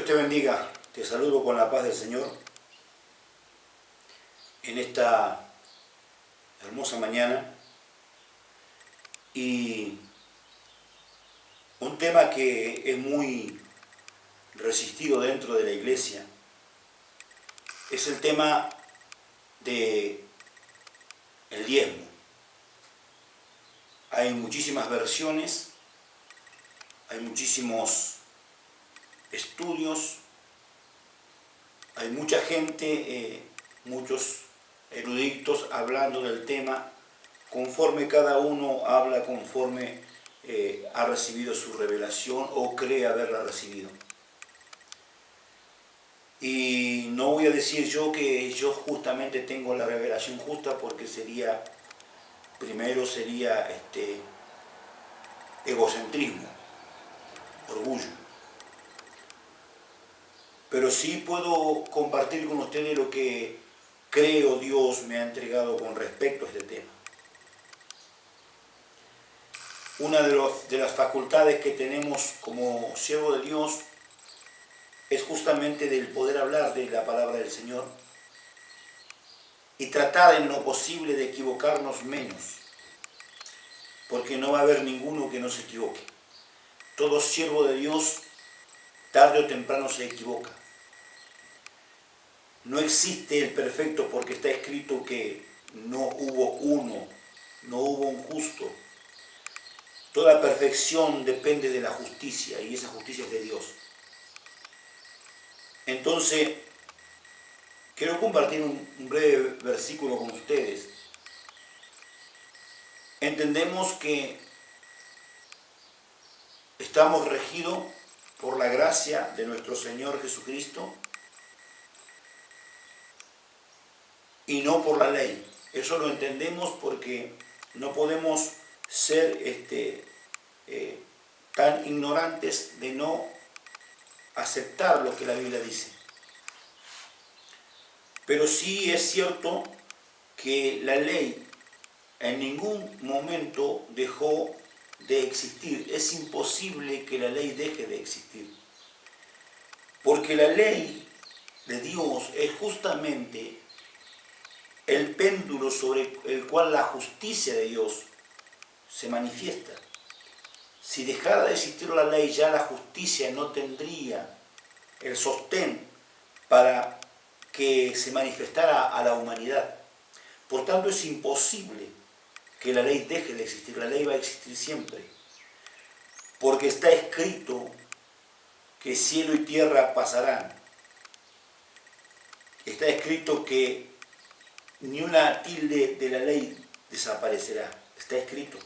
te bendiga, te saludo con la paz del Señor en esta hermosa mañana y un tema que es muy resistido dentro de la iglesia es el tema de el diezmo. Hay muchísimas versiones, hay muchísimos estudios, hay mucha gente, muchos eruditos hablando del tema, conforme cada uno habla conforme ha recibido su revelación o cree haberla recibido. Y no voy a decir yo que yo justamente tengo la revelación justa, porque primero sería egocentrismo, orgullo. Pero sí puedo compartir con ustedes lo que creo Dios me ha entregado con respecto a este tema. Una de las facultades que tenemos como siervo de Dios es justamente del poder hablar de la palabra del Señor y tratar en lo posible de equivocarnos menos, porque no va a haber ninguno que no se equivoque. Todo siervo de Dios tarde o temprano se equivoca. No existe el perfecto, porque está escrito que no hubo uno, no hubo un justo. Toda perfección depende de la justicia, y esa justicia es de Dios. Entonces, quiero compartir un breve versículo con ustedes. Entendemos que estamos regidos por la gracia de nuestro Señor Jesucristo y no por la ley. Eso lo entendemos porque no podemos ser tan ignorantes de no aceptar lo que la Biblia dice. Pero sí es cierto que la ley en ningún momento dejó de existir. Es imposible que la ley deje de existir, porque la ley de Dios es justamente el péndulo sobre el cual la justicia de Dios se manifiesta. Si dejara de existir la ley, ya la justicia no tendría el sostén para que se manifestara a la humanidad. Por tanto, es imposible que la ley deje de existir. La ley va a existir siempre, porque está escrito que cielo y tierra pasarán. Está escrito que ni una tilde de la ley desaparecerá. Está escrito.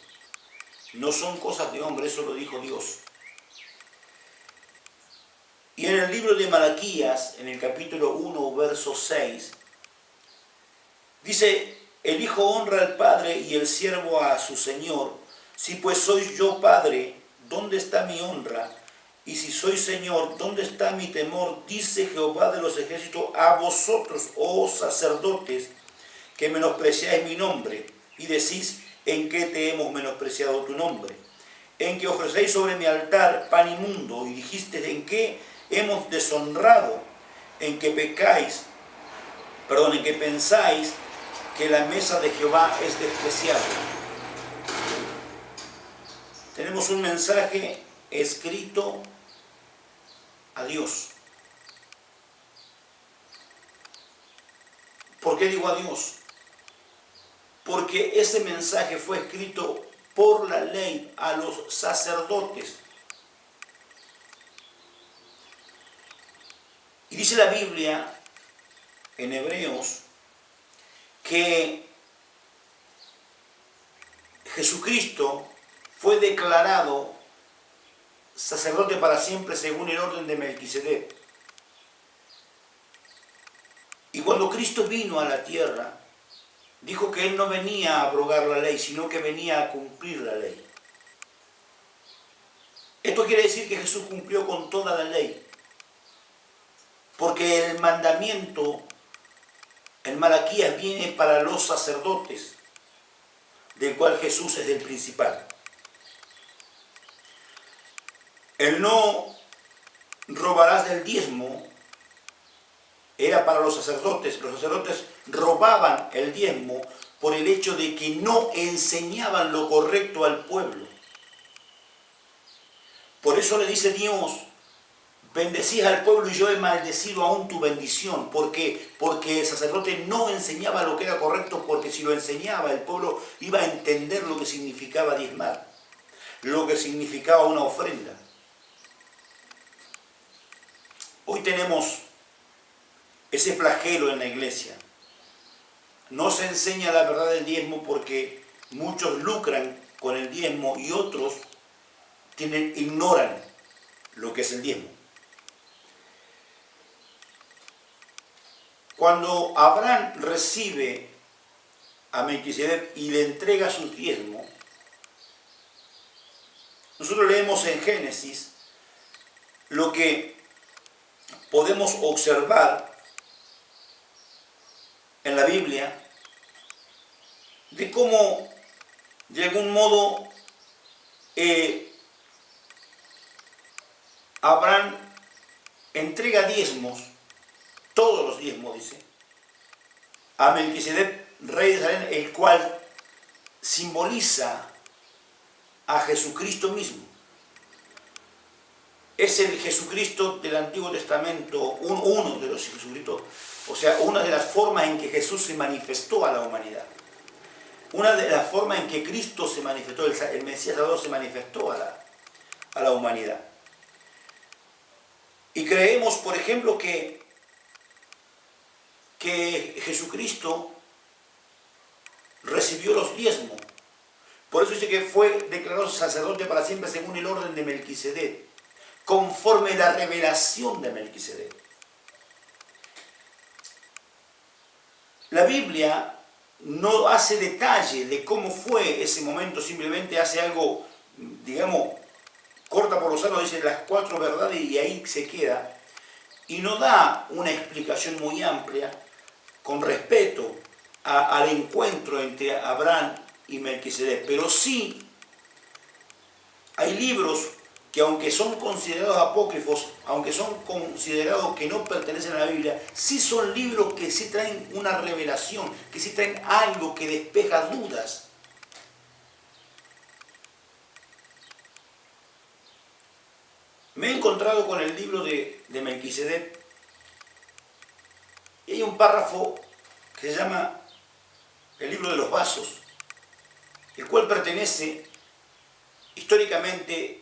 No son cosas de hombre, eso lo dijo Dios. Y en el libro de Malaquías, en el capítulo 1, verso 6, dice: el hijo honra al padre y el siervo a su señor. Si pues soy yo padre, ¿dónde está mi honra? Y si soy señor, ¿dónde está mi temor? Dice Jehová de los ejércitos a vosotros, oh sacerdotes, que menospreciáis mi nombre, y decís: ¿en qué te hemos menospreciado tu nombre? En que ofrecéis sobre mi altar pan inmundo, y dijiste: ¿en qué hemos deshonrado? En que en que pensáis que la mesa de Jehová es despreciable. Tenemos un mensaje escrito a Dios. ¿Por qué digo a Dios? Porque ese mensaje fue escrito por la ley a los sacerdotes. Y dice la Biblia en Hebreos que Jesucristo fue declarado sacerdote para siempre según el orden de Melquisedec. Y cuando Cristo vino a la tierra, dijo que Él no venía a abrogar la ley, sino que venía a cumplir la ley. Esto quiere decir que Jesús cumplió con toda la ley, porque el mandamiento en Malaquías viene para los sacerdotes, del cual Jesús es el principal. El no robarás del diezmo, era para los sacerdotes. Los sacerdotes robaban el diezmo por el hecho de que no enseñaban lo correcto al pueblo. Por eso le dice Dios, bendecís al pueblo y yo he maldecido aún tu bendición. ¿Por qué? Porque el sacerdote no enseñaba lo que era correcto, porque si lo enseñaba el pueblo iba a entender lo que significaba diezmar, lo que significaba una ofrenda. Hoy tenemos ese flagelo en la iglesia. No se enseña la verdad del diezmo porque muchos lucran con el diezmo y otros ignoran lo que es el diezmo. Cuando Abraham recibe a Melquisedec y le entrega sus diezmos, nosotros leemos en Génesis lo que podemos observar en la Biblia de cómo de algún modo Abraham entrega diezmos, todos los diezmos dice, a Melquisedec, rey de Salem, el cual simboliza a Jesucristo mismo. Es el Jesucristo del Antiguo Testamento, uno de los Jesucristos, o sea, una de las formas en que Jesús se manifestó a la humanidad. Una de las formas en que Cristo se manifestó, el Mesías Salvador se manifestó a la humanidad. Y creemos, por ejemplo, que Jesucristo recibió los diezmos. Por eso dice que fue declarado sacerdote para siempre según el orden de Melquisedec, conforme la revelación de Melquisedec. La Biblia no hace detalle de cómo fue ese momento, simplemente hace algo, digamos, corta por los aros, dice las 4 verdades y ahí se queda. Y no da una explicación muy amplia con respecto al encuentro entre Abraham y Melquisedec. Pero sí hay libros que aunque son considerados apócrifos, aunque son considerados que no pertenecen a la Biblia, sí son libros que sí traen una revelación, que sí traen algo que despeja dudas. Me he encontrado con el libro de Melquisedec y hay un párrafo que se llama el libro de los vasos, el cual pertenece históricamente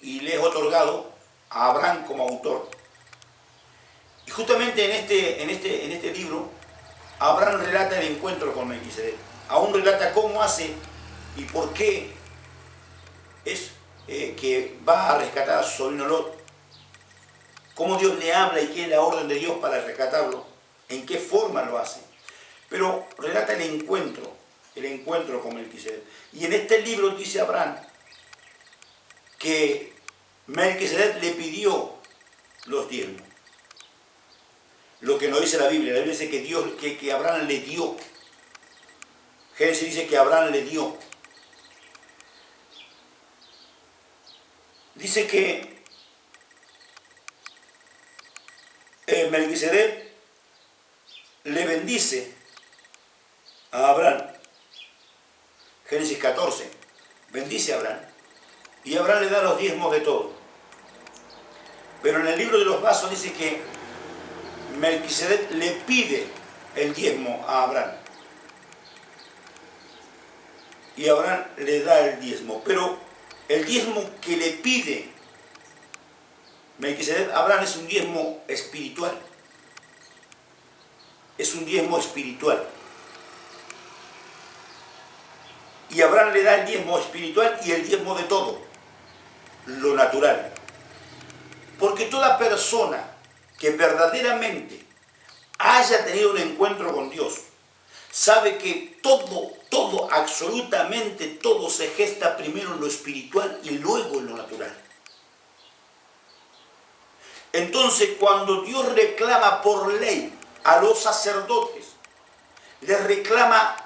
y le es otorgado a Abraham como autor. Y justamente en este libro, Abraham relata el encuentro con Melquisedec. Aún relata cómo hace y por qué es que va a rescatar a su sobrino Lot. Cómo Dios le habla y qué es la orden de Dios para rescatarlo. En qué forma lo hace. Pero relata el encuentro con Melquisedec. Y en este libro dice Abraham que Melquisedec le pidió los diezmos. Lo que no dice la Biblia. La Biblia dice que Abraham le dio. Génesis dice que Abraham le dio. Dice que Melquisedec le bendice a Abraham. Génesis 14. Bendice a Abraham. Y Abraham le da los diezmos de todo. Pero en el libro de los vasos dice que Melquisedec le pide el diezmo a Abraham. Y Abraham le da el diezmo. Pero el diezmo que le pide Melquisedec a Abraham es un diezmo espiritual. Es un diezmo espiritual. Y Abraham le da el diezmo espiritual y el diezmo de todo, lo natural. Porque toda persona que verdaderamente haya tenido un encuentro con Dios, sabe que todo, absolutamente todo se gesta primero en lo espiritual y luego en lo natural. Entonces, cuando Dios reclama por ley a los sacerdotes, les reclama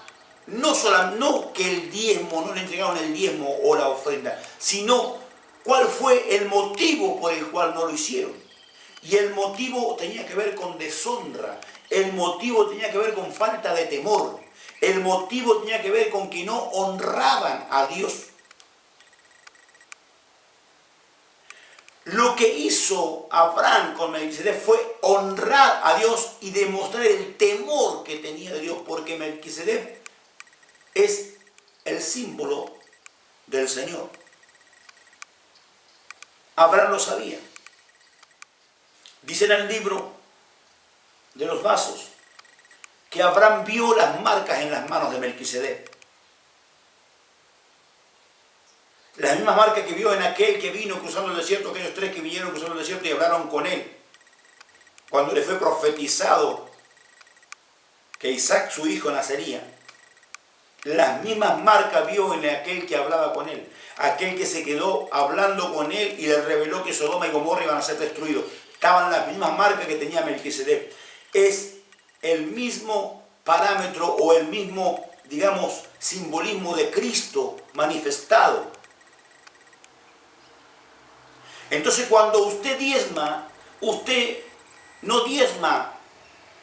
no que el diezmo, no le entregaron el diezmo o la ofrenda, sino ¿Cuál fue el motivo por el cual no lo hicieron? Y el motivo tenía que ver con deshonra, el motivo tenía que ver con falta de temor, el motivo tenía que ver con que no honraban a Dios. Lo que hizo Abraham con Melquisedec fue honrar a Dios y demostrar el temor que tenía de Dios, porque Melquisedec es el símbolo del Señor. Abraham lo sabía. Dice en el libro de los vasos que Abraham vio las marcas en las manos de Melquisedec. Las mismas marcas que vio en aquel que vino cruzando el desierto, aquellos tres que vinieron cruzando el desierto y hablaron con él. Cuando le fue profetizado que Isaac, su hijo, nacería. Las mismas marcas vio en aquel que hablaba con él. Aquel que se quedó hablando con él y le reveló que Sodoma y Gomorra iban a ser destruidos. Estaban las mismas marcas que tenía Melquisedec. Es el mismo parámetro o el mismo, digamos, simbolismo de Cristo manifestado. Entonces, cuando usted diezma, usted no diezma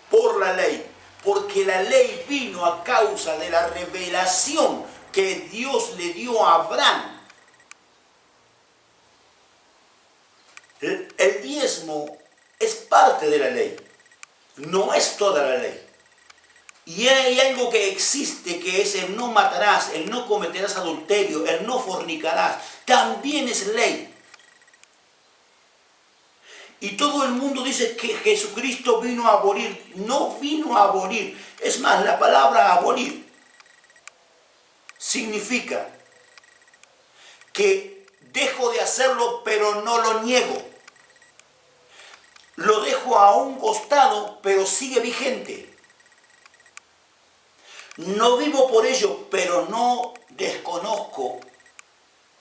por la ley, porque la ley vino a causa de la revelación que Dios le dio a Abraham. El diezmo es parte de la ley, no es toda la ley. Y hay algo que existe, que es el no matarás, el no cometerás adulterio, el no fornicarás. También es ley. Y todo el mundo dice que Jesucristo vino a abolir. No vino a abolir. Es más, la palabra abolir significa que dejo de hacerlo, pero no lo niego. Lo dejo a un costado, pero sigue vigente. No vivo por ello, pero no desconozco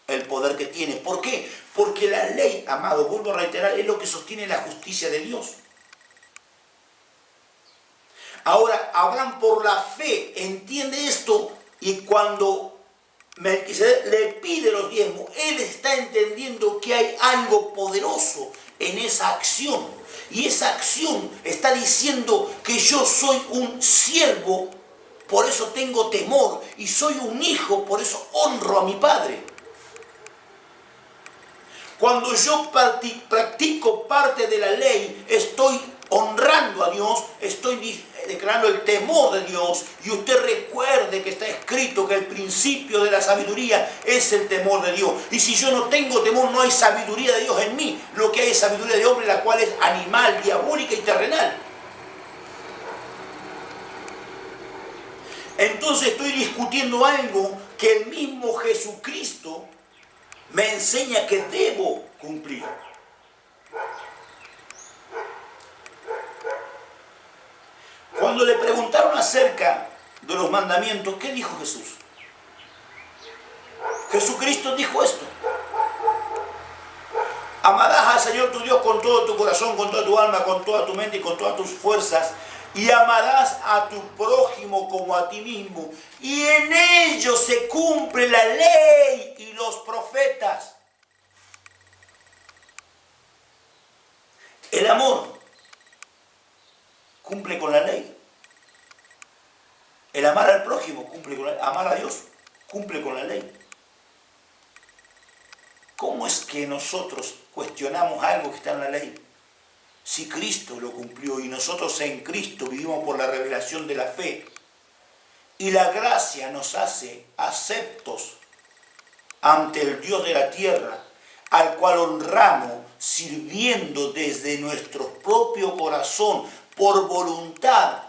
el poder que tiene. ¿Por qué? Porque la ley, amado, vuelvo a reiterar, es lo que sostiene la justicia de Dios. Ahora, Abraham por la fe entiende esto y cuando Melquisedec le pide los diezmos, él está entendiendo que hay algo poderoso en esa acción. Y esa acción está diciendo que yo soy un siervo, por eso tengo temor, y soy un hijo, por eso honro a mi padre. Cuando yo practico parte de la ley, estoy honrando a Dios, estoy declarando el temor de Dios. Y usted recuerde que está escrito que el principio de la sabiduría es el temor de Dios. Y si yo no tengo temor, no hay sabiduría de Dios en mí. Lo que hay es sabiduría de hombre, la cual es animal, diabólica y terrenal. Entonces estoy discutiendo algo que el mismo Jesucristo me enseña que debo cumplir. Cuando le preguntaron acerca de los mandamientos, ¿qué dijo Jesús? Jesucristo dijo esto: amarás al Señor tu Dios con todo tu corazón, con toda tu alma, con toda tu mente y con todas tus fuerzas, y amarás a tu prójimo como a ti mismo. Y en ello se cumple la ley y los profetas. El amor cumple con la ley. El amar al prójimo cumple con la ley. Amar a Dios cumple con la ley. ¿Cómo es que nosotros cuestionamos algo que está en la ley? Si Cristo lo cumplió y nosotros en Cristo vivimos por la revelación de la fe y la gracia nos hace aceptos ante el Dios de la tierra, al cual honramos sirviendo desde nuestro propio corazón por voluntad.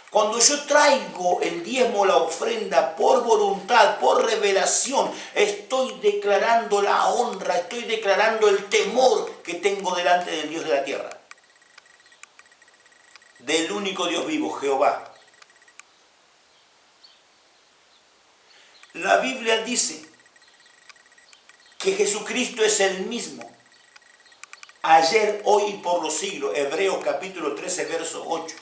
Cuando yo traigo el diezmo, la ofrenda por voluntad, por revelación, estoy declarando la honra, estoy declarando el temor que tengo delante del Dios de la tierra. Del único Dios vivo, Jehová. La Biblia dice que Jesucristo es el mismo, ayer, hoy y por los siglos. Hebreos capítulo 13, verso 8.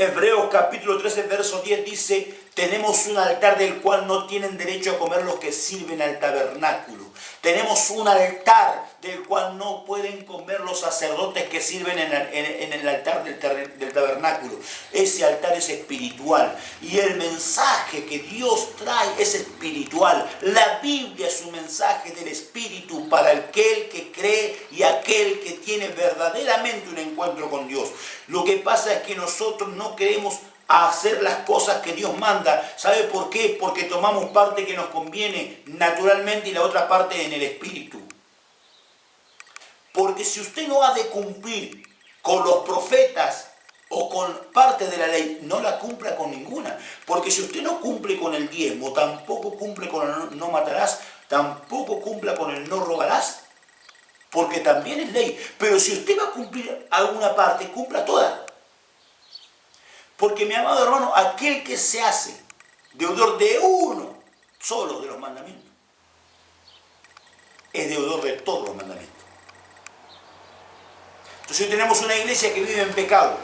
Hebreos capítulo 13, verso 10 dice, tenemos un altar del cual no tienen derecho a comer los que sirven al tabernáculo. Tenemos un altar del cual no pueden comer los sacerdotes que sirven en el altar del tabernáculo. Ese altar es espiritual y el mensaje que Dios trae es espiritual. La Biblia es un mensaje del Espíritu para aquel que cree y aquel que tiene verdaderamente un encuentro con Dios. Lo que pasa es que nosotros no queremos hacer las cosas que Dios manda. ¿Sabe por qué? Porque tomamos parte que nos conviene naturalmente y la otra parte en el Espíritu. Porque si usted no ha de cumplir con los profetas o con parte de la ley, no la cumpla con ninguna. Porque si usted no cumple con el diezmo, tampoco cumple con el no matarás, tampoco cumpla con el no robarás, porque también es ley. Pero si usted va a cumplir alguna parte, cumpla toda. Porque, mi amado hermano, aquel que se hace deudor de uno solo de los mandamientos, es deudor de todos los mandamientos. Entonces hoy tenemos una iglesia que vive en pecado.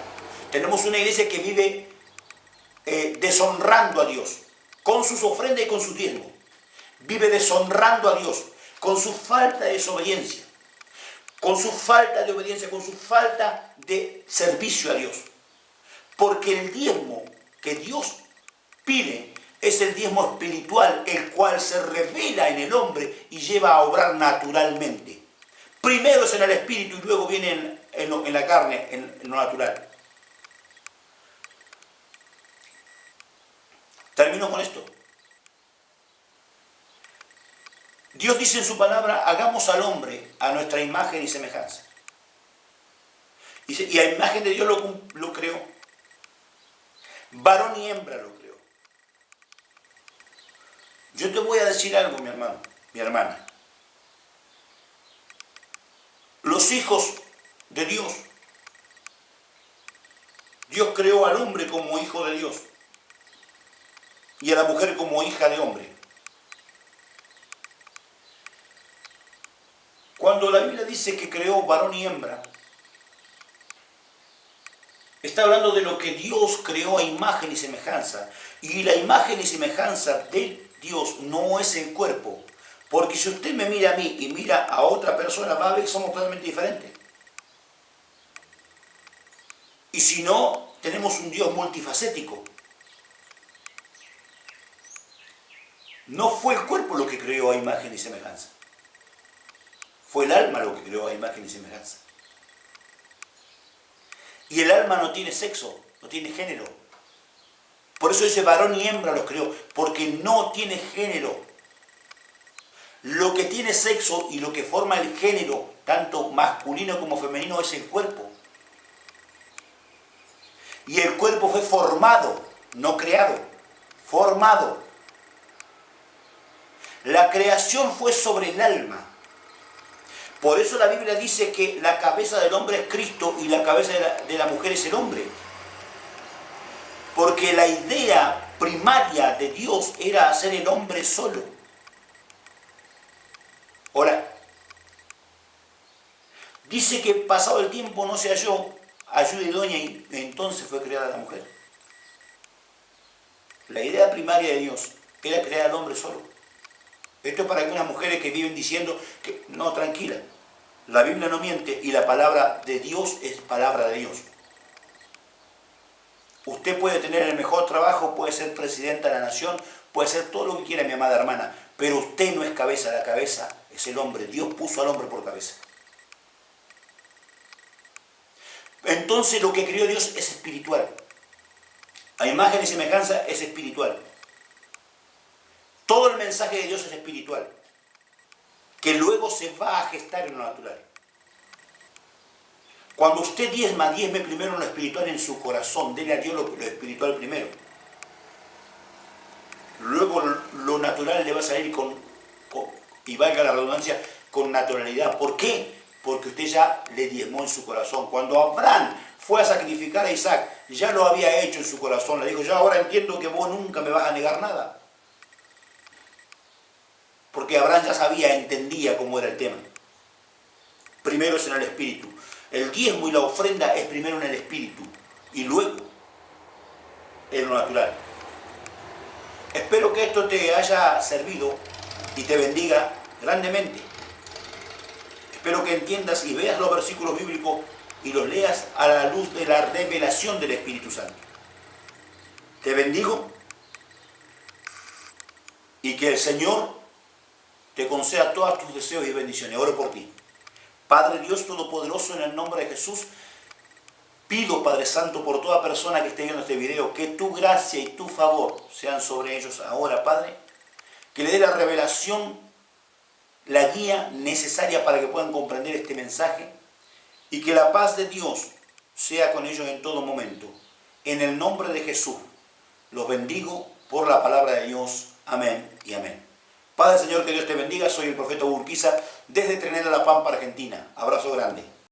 Tenemos una iglesia que vive deshonrando a Dios, con sus ofrendas y con sus diezmos. Vive deshonrando a Dios, con su falta de desobediencia, con su falta de obediencia, con su falta de servicio a Dios. Porque el diezmo que Dios pide es el diezmo espiritual, el cual se revela en el hombre y lleva a obrar naturalmente. Primero es en el espíritu y luego viene en la carne, en lo natural. Termino con esto. Dios dice en su palabra, hagamos al hombre a nuestra imagen y semejanza. Y a imagen de Dios lo creó. Varón y hembra lo creó. Yo te voy a decir algo, mi hermano, mi hermana. Los hijos de Dios, Dios creó al hombre como hijo de Dios y a la mujer como hija de hombre. Cuando la Biblia dice que creó varón y hembra, está hablando de lo que Dios creó a imagen y semejanza. Y la imagen y semejanza de Dios no es el cuerpo. Porque si usted me mira a mí y mira a otra persona, va a ver que somos totalmente diferentes. Y si no, tenemos un Dios multifacético. No fue el cuerpo lo que creó a imagen y semejanza. Fue el alma lo que creó a imagen y semejanza. Y el alma no tiene sexo, no tiene género. Por eso dice varón y hembra los creó, porque no tiene género. Lo que tiene sexo y lo que forma el género, tanto masculino como femenino, es el cuerpo. Y el cuerpo fue formado, no creado, formado. La creación fue sobre el alma. Por eso la Biblia dice que la cabeza del hombre es Cristo y la cabeza de la mujer es el hombre. Porque la idea primaria de Dios era hacer el hombre solo. Ahora, dice que pasado el tiempo no se halló ayuda idónea y entonces fue creada la mujer. La idea primaria de Dios era crear al hombre solo. Esto es para algunas mujeres que viven diciendo que no, tranquila, la Biblia no miente y la palabra de Dios es palabra de Dios. Usted puede tener el mejor trabajo, puede ser presidenta de la nación, puede ser todo lo que quiera, mi amada hermana, pero usted no es cabeza, la cabeza es el hombre. Dios puso al hombre por cabeza. Entonces lo que creó Dios es espiritual. A imagen y semejanza es espiritual. Todo el mensaje de Dios es espiritual, que luego se va a gestar en lo natural. Cuando usted diezme primero en lo espiritual en su corazón, dele a Dios lo espiritual primero. Luego lo natural le va a salir y valga la redundancia, con naturalidad. ¿Por qué? Porque usted ya le diezmó en su corazón. Cuando Abraham fue a sacrificar a Isaac, ya lo había hecho en su corazón. Le dijo, yo ahora entiendo que vos nunca me vas a negar nada. Porque Abraham ya sabía, entendía cómo era el tema. Primero es en el espíritu. El diezmo y la ofrenda es primero en el espíritu. Y luego en lo natural. Espero que esto te haya servido y te bendiga grandemente. Espero que entiendas y veas los versículos bíblicos y los leas a la luz de la revelación del Espíritu Santo. Te bendigo y que el Señor te conceda todos tus deseos y bendiciones. Oro por ti. Padre Dios Todopoderoso, en el nombre de Jesús, pido, Padre Santo, por toda persona que esté viendo este video, que tu gracia y tu favor sean sobre ellos ahora, Padre. Que le dé la revelación, la guía necesaria para que puedan comprender este mensaje. Y que la paz de Dios sea con ellos en todo momento. En el nombre de Jesús, los bendigo por la palabra de Dios. Amén y amén. Padre Señor, que Dios te bendiga. Soy el profeta Urquiza desde Trenela, La Pampa, Argentina. Abrazo grande.